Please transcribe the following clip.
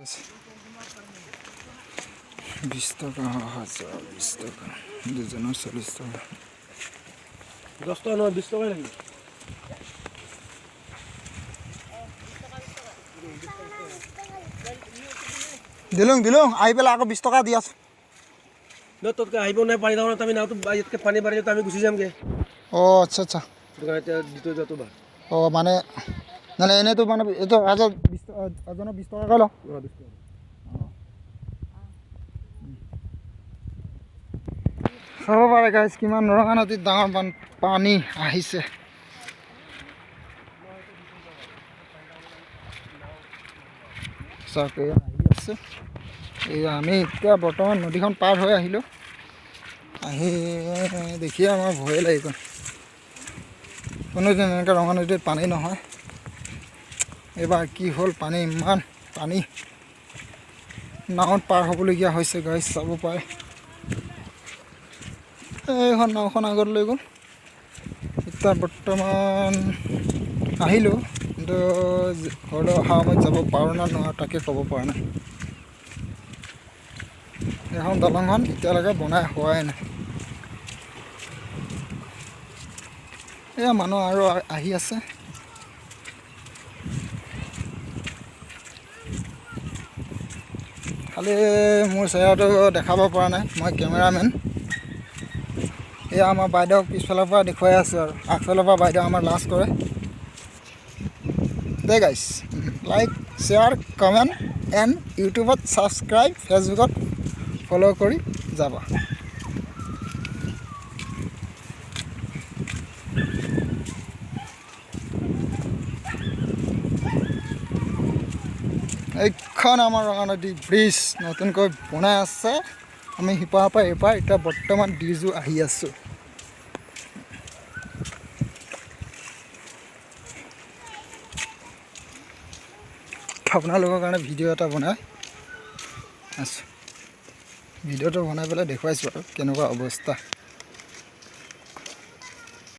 20 টাকা 20 টাকা দুজনের 40 টাকা 10 টাকা নয় 20 টাকা লাগে দিলং আই পেলা আকৌ 20 টাকা দি আছো ন তোকে আইব নাই পানি দাও না আমি নাও তো বাইতকে পানি বাড়ি তো আমি গুছি যামগে ও আচ্ছা আচ্ছা দোকানতে দিতে যত বা ও মানে নালে এনে তো মানে এতো আজ 20 টাকা আজন 20 টাকা কইলো 20 টাকা চাব পাৰে গাইজ কিমান নৰঙা নদীত ডাঙৰ পানী আহিছে চাকে আহি আছে এই আমি এতিয়া বৰ্তমান নদীখন পাৰ হৈ আহিলোঁ আহি দেখিয়ে আমাৰ ভয় লাগিব কোনোদিন এনেকৈ ৰঙা নদীত পানী নহয় এবাৰ কি হ'ল পানী ইমান পানী নাৱত পাৰ হ'বলগীয়া হৈছে গাইজ চাব পাৰে এইখন নাওখন আগত লৈ গ'ল এতিয়া বৰ্তমান আহিলোঁ কিন্তু ঘৰলৈ অহা সময়ত যাব পাৰোঁ না নোৱাৰোঁ তাকে ক'ব পৰা নাই এখন দলংখন এতিয়ালৈকে বনাই হোৱাই নাই এয়া মানুহ আৰু আহি আছে খালি মোৰ চেহেৰাটো দেখাব পৰা নাই মই কেমেৰামেন এয়া আমাৰ বাইদেউক পিছফালৰ পৰা দেখুৱাই আছোঁ আৰু আগফালৰ পৰা বাইদেউ আমাৰ লাজ কৰে দে গাইছ লাইক শ্বেয়াৰ কমেণ্ট এণ্ড ইউটিউবত ছাবস্ক্ৰাইব ফেচবুকত ফ'ল' কৰি যাবা এইখন আমাৰ ৰঙা নদী ব্ৰিজ নতুনকৈ বনাই আছে আমি সিপাৰৰ পৰা এইপাৰ এতিয়া বৰ্তমান ব্ৰিজো আহি আছোঁ আপোনালোকৰ কাৰণে ভিডিঅ' এটা বনাই আছোঁ ভিডিঅ'টো বনাই পেলাই দেখুৱাইছোঁ আৰু কেনেকুৱা অৱস্থা